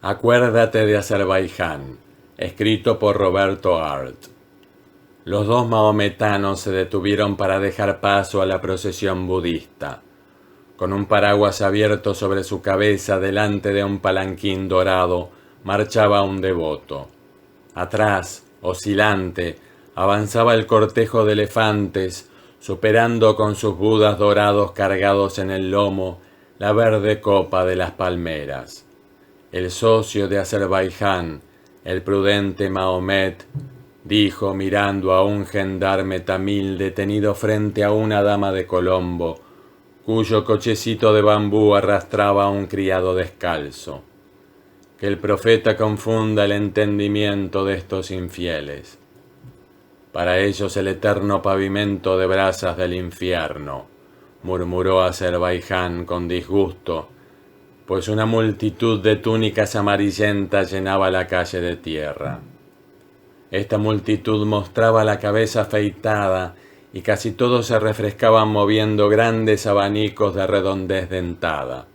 Acuérdate de Azerbaiyán, escrito por Roberto Art. Los dos mahometanos se detuvieron para dejar paso a la procesión budista. Con un paraguas abierto sobre su cabeza delante de un palanquín dorado, marchaba un devoto. Atrás, oscilante, avanzaba el cortejo de elefantes, superando con sus budas dorados cargados en el lomo la verde copa de las palmeras. El socio de Azerbaiyán, el prudente Mahomet, dijo mirando a un gendarme tamil detenido frente a una dama de Colombo, cuyo cochecito de bambú arrastraba a un criado descalzo: que el profeta confunda el entendimiento de estos infieles. Para ellos el eterno pavimento de brasas del infierno, murmuró Azerbaiyán con disgusto, pues una multitud de túnicas amarillentas llenaba la calle de tierra. Esta multitud mostraba la cabeza afeitada y casi todos se refrescaban moviendo grandes abanicos de redondez dentada.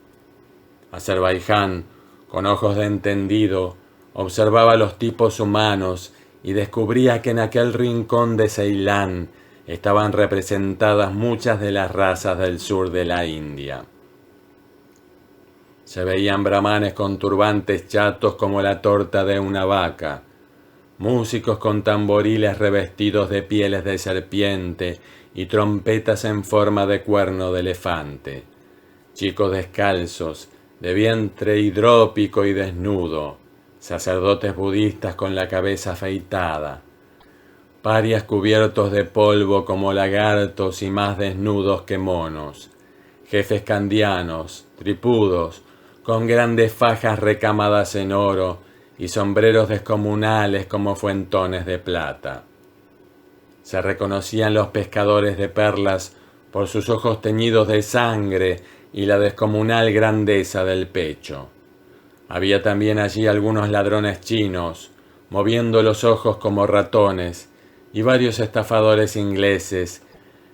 Azerbaiyán, con ojos de entendido, observaba los tipos humanos y descubría que en aquel rincón de Ceilán estaban representadas muchas de las razas del sur de la India. Se veían brahmanes con turbantes chatos como la torta de una vaca, músicos con tamboriles revestidos de pieles de serpiente y trompetas en forma de cuerno de elefante, chicos descalzos, de vientre hidrópico y desnudo, sacerdotes budistas con la cabeza afeitada, parias cubiertos de polvo como lagartos y más desnudos que monos, jefes candianos, tripudos, con grandes fajas recamadas en oro y sombreros descomunales como fuentones de plata. Se reconocían los pescadores de perlas por sus ojos teñidos de sangre y la descomunal grandeza del pecho. Había también allí algunos ladrones chinos, moviendo los ojos como ratones, y varios estafadores ingleses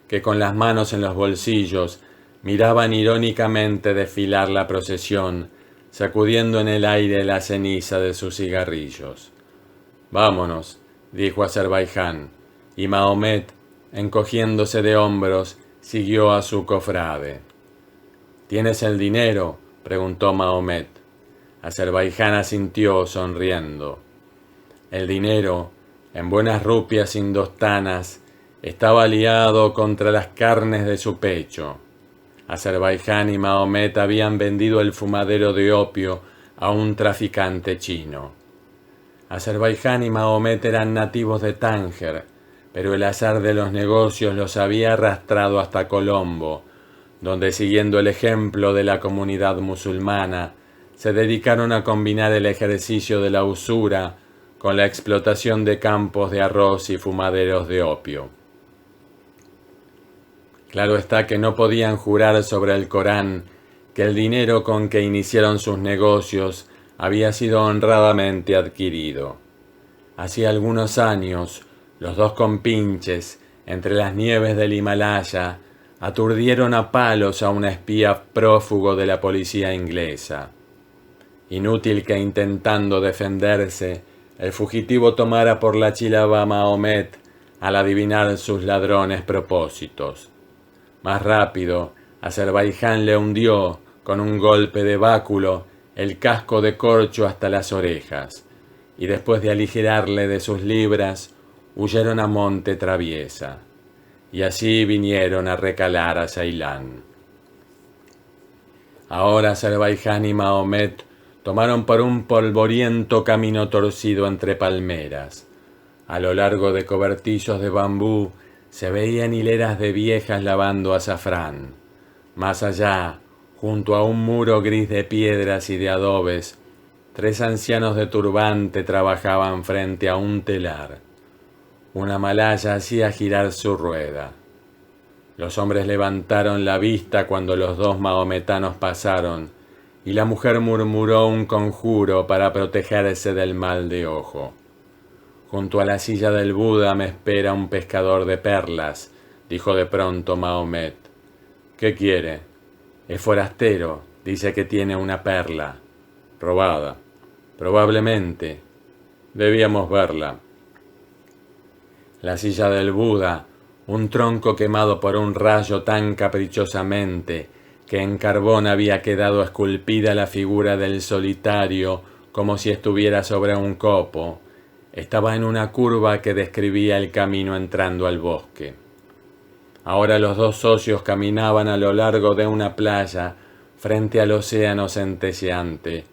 que con las manos en los bolsillos miraban irónicamente desfilar la procesión, sacudiendo en el aire la ceniza de sus cigarrillos. «Vámonos», dijo Azerbaiyán, y Mahomet, encogiéndose de hombros, siguió a su cofrade. «¿Tienes el dinero?», preguntó Mahomet. Azerbaiyán asintió sonriendo. El dinero, en buenas rupias indostanas, estaba liado contra las carnes de su pecho. Azerbaiyán y Mahomet habían vendido el fumadero de opio a un traficante chino. Azerbaiyán y Mahomet eran nativos de Tánger, pero el azar de los negocios los había arrastrado hasta Colombo, donde, siguiendo el ejemplo de la comunidad musulmana, se dedicaron a combinar el ejercicio de la usura con la explotación de campos de arroz y fumaderos de opio. Claro está que no podían jurar sobre el Corán que el dinero con que iniciaron sus negocios había sido honradamente adquirido. Hacía algunos años, los dos compinches, entre las nieves del Himalaya, aturdieron a palos a un espía prófugo de la policía inglesa. Inútil que, intentando defenderse, el fugitivo tomara por la chilaba a Mahomet al adivinar sus ladrones propósitos. Más rápido, Azerbaiyán le hundió, con un golpe de báculo, el casco de corcho hasta las orejas, y después de aligerarle de sus libras, huyeron a monte traviesa, y así vinieron a recalar a Ceilán. Ahora Azerbaiyán y Mahomet tomaron por un polvoriento camino torcido entre palmeras. A lo largo de cobertizos de bambú se veían hileras de viejas lavando azafrán. Más allá, junto a un muro gris de piedras y de adobes, tres ancianos de turbante trabajaban frente a un telar. Una malaya hacía girar su rueda. Los hombres levantaron la vista cuando los dos mahometanos pasaron, y la mujer murmuró un conjuro para protegerse del mal de ojo. «Junto a la silla del Buda me espera un pescador de perlas», dijo de pronto Mahomet. «¿Qué quiere?» «Es forastero, dice que tiene una perla». «Robada». Probablemente debíamos verla. La silla del Buda, un tronco quemado por un rayo tan caprichosamente que en carbón había quedado esculpida la figura del solitario como si estuviera sobre un copo, estaba en una curva que describía el camino entrando al bosque. Ahora los dos socios caminaban a lo largo de una playa frente al océano centelleante,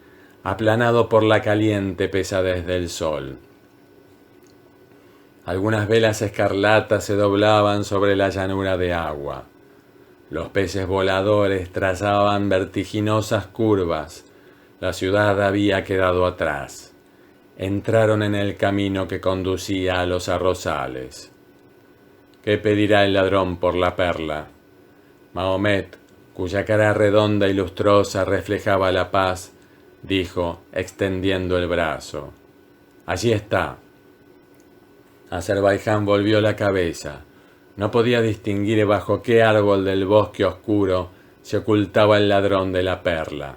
aplanado por la caliente pesadez del sol. Algunas velas escarlatas se doblaban sobre la llanura de agua. Los peces voladores trazaban vertiginosas curvas. La ciudad había quedado atrás. Entraron en el camino que conducía a los arrozales. ¿Qué pedirá el ladrón por la perla? Mahomet, cuya cara redonda y lustrosa reflejaba la paz, dijo, extendiendo el brazo. Allí está. Azerbaiyán volvió la cabeza. No podía distinguir bajo qué árbol del bosque oscuro se ocultaba el ladrón de la perla.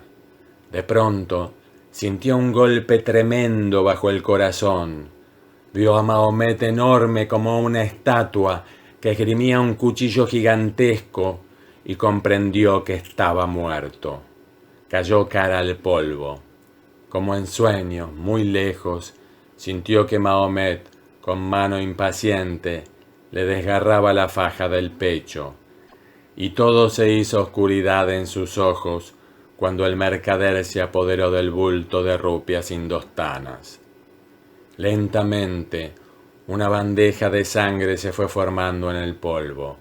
De pronto, sintió un golpe tremendo bajo el corazón. Vio a Mahomet enorme como una estatua que esgrimía un cuchillo gigantesco y comprendió que estaba muerto. Cayó cara al polvo. Como en sueño, muy lejos, sintió que Mahomet, con mano impaciente, le desgarraba la faja del pecho, y todo se hizo oscuridad en sus ojos cuando el mercader se apoderó del bulto de rupias indostanas. Lentamente, una bandeja de sangre se fue formando en el polvo.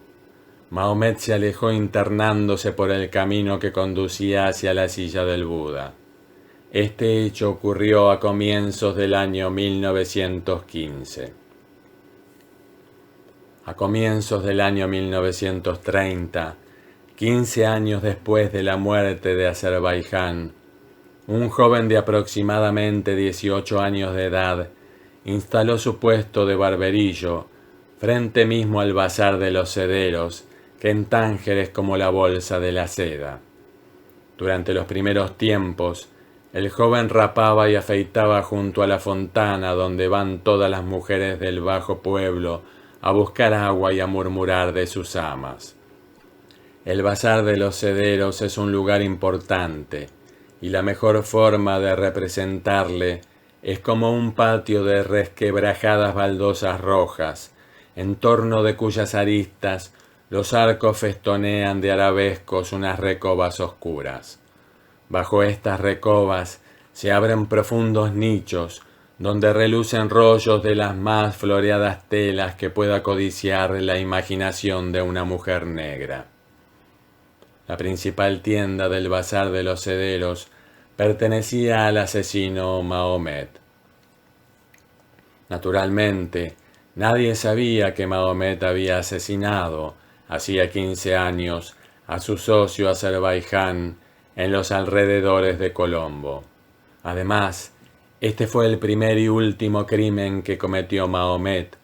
Mahomet se alejó internándose por el camino que conducía hacia la silla del Buda. Este hecho ocurrió a comienzos del año 1915. A comienzos del año 1930, 15 años después de la muerte de Azerbaiyán, un joven de aproximadamente 18 años de edad instaló su puesto de barberillo frente mismo al bazar de los sederos, que en Tánger es como la bolsa de la seda. Durante los primeros tiempos, el joven rapaba y afeitaba junto a la fontana donde van todas las mujeres del bajo pueblo a buscar agua y a murmurar de sus amas. El bazar de los sederos es un lugar importante, y la mejor forma de representarle es como un patio de resquebrajadas baldosas rojas, en torno de cuyas aristas los arcos festonean de arabescos unas recobas oscuras. Bajo estas recobas se abren profundos nichos, donde relucen rollos de las más floreadas telas que pueda codiciar la imaginación de una mujer negra. La principal tienda del bazar de los sederos pertenecía al asesino Mahomet. Naturalmente, nadie sabía que Mahomet había asesinado, hacía 15 años, a su socio Azerbaiyán en los alrededores de Colombo. Además, este fue el primer y último crimen que cometió Mahomet,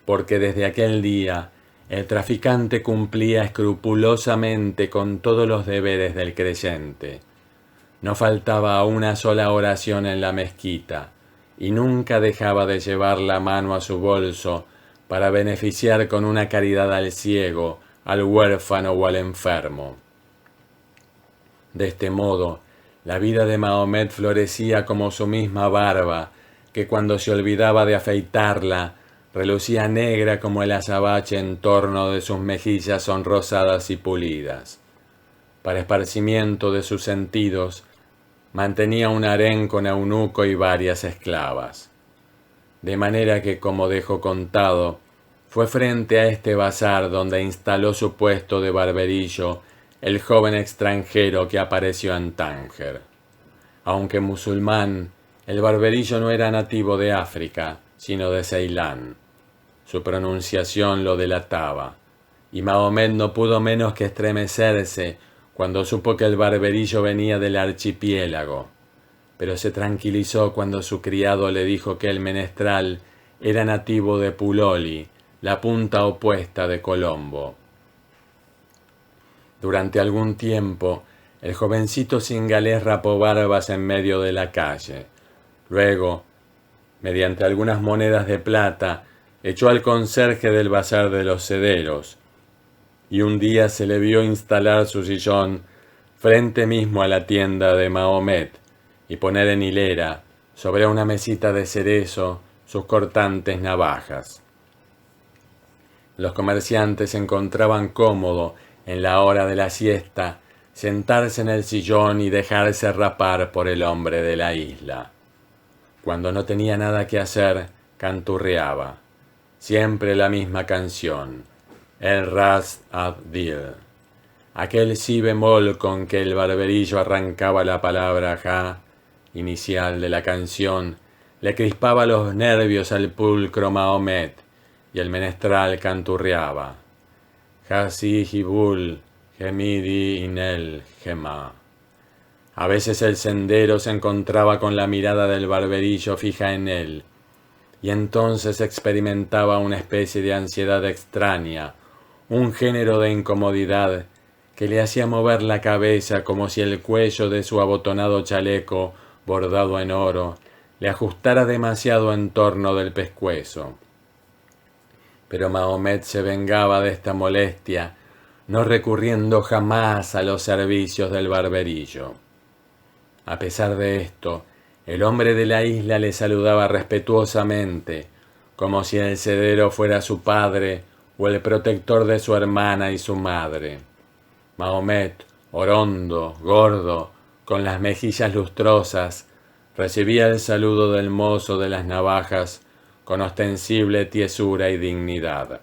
porque desde aquel día el traficante cumplía escrupulosamente con todos los deberes del creyente. No faltaba una sola oración en la mezquita, y nunca dejaba de llevar la mano a su bolso para beneficiar con una caridad al ciego, al huérfano o al enfermo. De este modo, la vida de Mahomet florecía como su misma barba, que cuando se olvidaba de afeitarla, relucía negra como el azabache en torno de sus mejillas sonrosadas y pulidas. Para esparcimiento de sus sentidos, mantenía un harén con eunuco y varias esclavas. De manera que, como dejo contado, fue frente a este bazar donde instaló su puesto de barberillo el joven extranjero que apareció en Tánger. Aunque musulmán, el barberillo no era nativo de África, sino de Ceilán. Su pronunciación lo delataba, y Mahomet no pudo menos que estremecerse cuando supo que el barberillo venía del archipiélago, pero se tranquilizó cuando su criado le dijo que el menestral era nativo de Puloli, la punta opuesta de Colombo. Durante algún tiempo, el jovencito singalés rapó barbas en medio de la calle. Luego, mediante algunas monedas de plata, echó al conserje del bazar de los sederos, y un día se le vio instalar su sillón frente mismo a la tienda de Mahomet y poner en hilera, sobre una mesita de cerezo, sus cortantes navajas. Los comerciantes se encontraban cómodo en la hora de la siesta, sentarse en el sillón y dejarse rapar por el hombre de la isla. Cuando no tenía nada que hacer, canturreaba. Siempre la misma canción, el Ras ad-Dil, aquel si bemol con que el barberillo arrancaba la palabra ja, inicial de la canción, le crispaba los nervios al pulcro Mahomet, y el menestral canturreaba. Hasi hibul, gemidi inel gema. A veces el sendero se encontraba con la mirada del barberillo fija en él, y entonces experimentaba una especie de ansiedad extraña, un género de incomodidad que le hacía mover la cabeza como si el cuello de su abotonado chaleco, bordado en oro, le ajustara demasiado en torno del pescuezo. Pero Mahomet se vengaba de esta molestia, no recurriendo jamás a los servicios del barberillo. A pesar de esto, el hombre de la isla le saludaba respetuosamente, como si el sedero fuera su padre o el protector de su hermana y su madre. Mahomet, orondo, gordo, con las mejillas lustrosas, recibía el saludo del mozo de las navajas con ostensible tiesura y dignidad.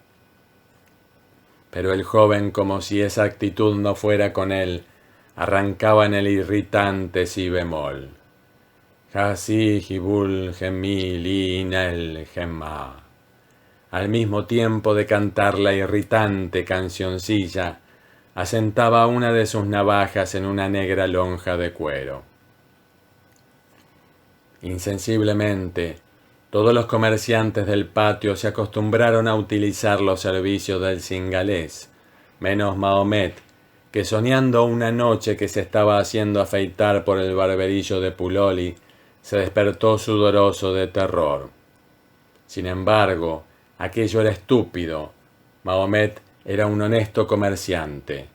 Pero el joven, como si esa actitud no fuera con él, arrancaba en el irritante si bemol. Hasi hibul gemi li inel gemma. Al mismo tiempo de cantar la irritante cancioncilla, asentaba una de sus navajas en una negra lonja de cuero. Insensiblemente, todos los comerciantes del patio se acostumbraron a utilizar los servicios del cingalés, menos Mahomet, que soñando una noche que se estaba haciendo afeitar por el barberillo de Puloli, se despertó sudoroso de terror. Sin embargo, aquello era estúpido. Mahomet era un honesto comerciante.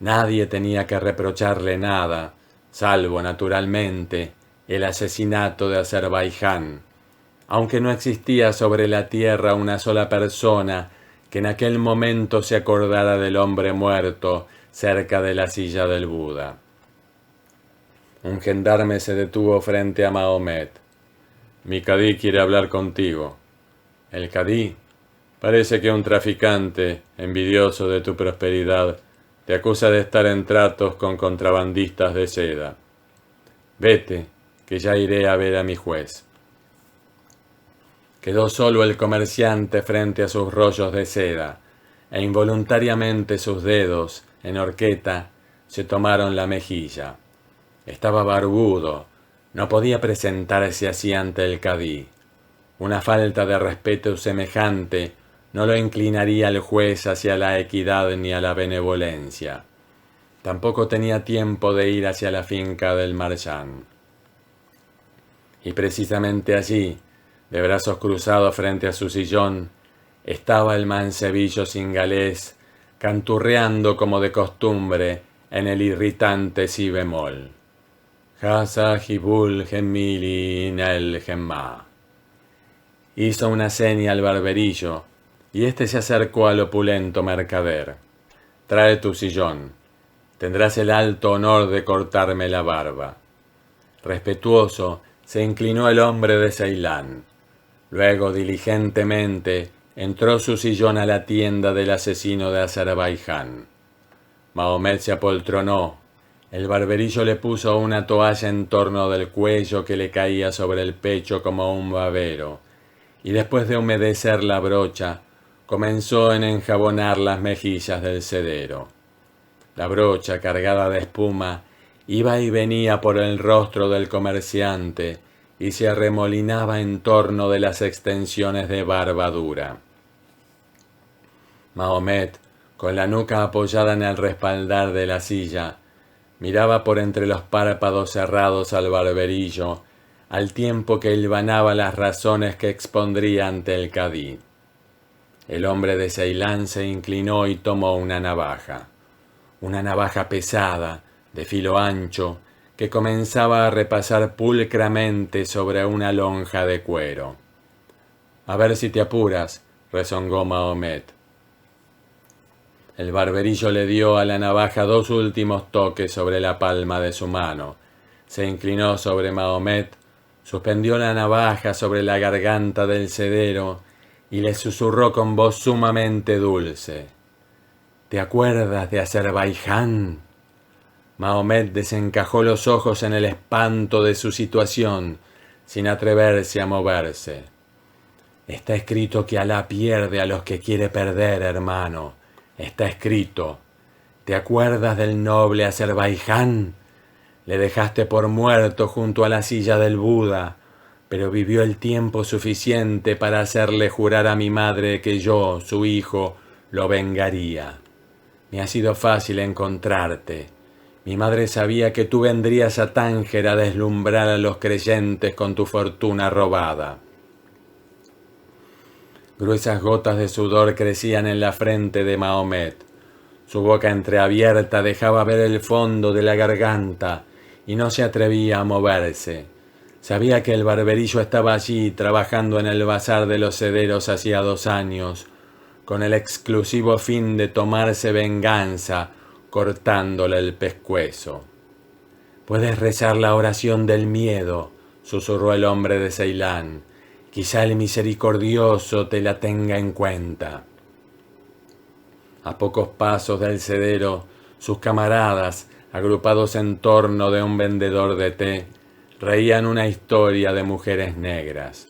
Nadie tenía que reprocharle nada, salvo, naturalmente, el asesinato de Azerbaiyán, aunque no existía sobre la tierra una sola persona que en aquel momento se acordara del hombre muerto cerca de la silla del Buda. Un gendarme se detuvo frente a Mahomet. «Mi cadí quiere hablar contigo». «¿El cadí?» «Parece que un traficante, envidioso de tu prosperidad, te acusa de estar en tratos con contrabandistas de seda. Vete, que ya iré a ver a mi juez». Quedó solo el comerciante frente a sus rollos de seda, e involuntariamente sus dedos, en horqueta, se tomaron la mejilla. Estaba barbudo, no podía presentarse así ante el cadí. Una falta de respeto semejante no lo inclinaría el juez hacia la equidad ni a la benevolencia. Tampoco tenía tiempo de ir hacia la finca del marchán. Y precisamente allí, de brazos cruzados frente a su sillón, estaba el mancebillo cingalés, canturreando como de costumbre en el irritante si bemol. Hasa hibul gemili inel gemma. Hizo una seña al barberillo, y éste se acercó al opulento mercader. «Trae tu sillón. Tendrás el alto honor de cortarme la barba». Respetuoso, se inclinó el hombre de Ceilán. Luego, diligentemente, entró su sillón a la tienda del asesino de Azerbaiyán. Mahomet se apoltronó. El barberillo le puso una toalla en torno del cuello que le caía sobre el pecho como un babero, y después de humedecer la brocha, comenzó en enjabonar las mejillas del sedero. La brocha, cargada de espuma, iba y venía por el rostro del comerciante, y se arremolinaba en torno de las extensiones de barba dura. Mahomet, con la nuca apoyada en el respaldar de la silla, miraba por entre los párpados cerrados al barberillo, al tiempo que hilvanaba las razones que expondría ante el cadí. El hombre de Ceilán se inclinó y tomó una navaja pesada, de filo ancho, que comenzaba a repasar pulcramente sobre una lonja de cuero. «A ver si te apuras», rezongó Mahomet. El barberillo le dio a la navaja 2 últimos toques sobre la palma de su mano. Se inclinó sobre Mahomet, suspendió la navaja sobre la garganta del sedero y le susurró con voz sumamente dulce: «¿Te acuerdas de Azerbaiyán?». Mahomet desencajó los ojos en el espanto de su situación, sin atreverse a moverse. «Está escrito que Alá pierde a los que quiere perder, hermano. Está escrito. ¿Te acuerdas del noble Azerbaiyán? Le dejaste por muerto junto a la silla del Buda, pero vivió el tiempo suficiente para hacerle jurar a mi madre que yo, su hijo, lo vengaría. Me ha sido fácil encontrarte. Mi madre sabía que tú vendrías a Tánger a deslumbrar a los creyentes con tu fortuna robada». Gruesas gotas de sudor crecían en la frente de Mahomet. Su boca entreabierta dejaba ver el fondo de la garganta y no se atrevía a moverse. Sabía que el barberillo estaba allí trabajando en el bazar de los sederos hacía 2 años, con el exclusivo fin de tomarse venganza cortándole el pescuezo. «Puedes rezar la oración del miedo», susurró el hombre de Ceilán. «Quizá el misericordioso te la tenga en cuenta». A pocos pasos del sedero, sus camaradas, agrupados en torno de un vendedor de té, reían una historia de mujeres negras.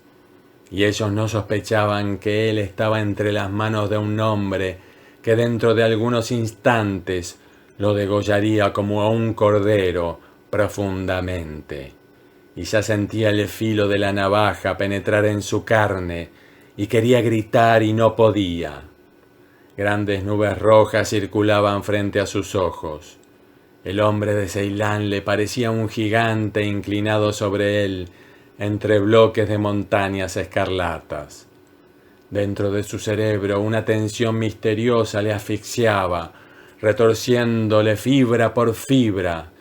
Y ellos no sospechaban que él estaba entre las manos de un hombre que dentro de algunos instantes lo degollaría como a un cordero profundamente. Y ya sentía el filo de la navaja penetrar en su carne y quería gritar y no podía. Grandes nubes rojas circulaban frente a sus ojos. El hombre de Ceilán le parecía un gigante inclinado sobre él entre bloques de montañas escarlatas. Dentro de su cerebro una tensión misteriosa le asfixiaba, retorciéndole fibra por fibra.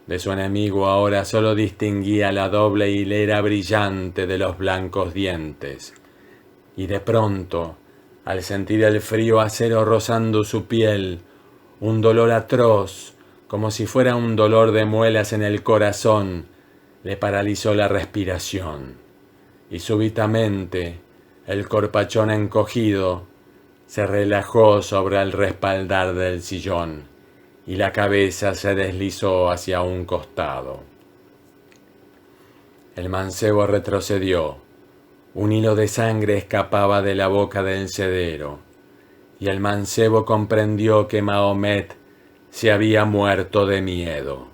De su enemigo ahora solo distinguía la doble hilera brillante de los blancos dientes. Y de pronto, al sentir el frío acero rozando su piel, un dolor atroz, como si fuera un dolor de muelas en el corazón, le paralizó la respiración. Y súbitamente, el corpachón encogido se relajó sobre el respaldar del sillón y la cabeza se deslizó hacia un costado. El mancebo retrocedió. Un hilo de sangre escapaba de la boca del sedero, y el mancebo comprendió que Mahomet se había muerto de miedo.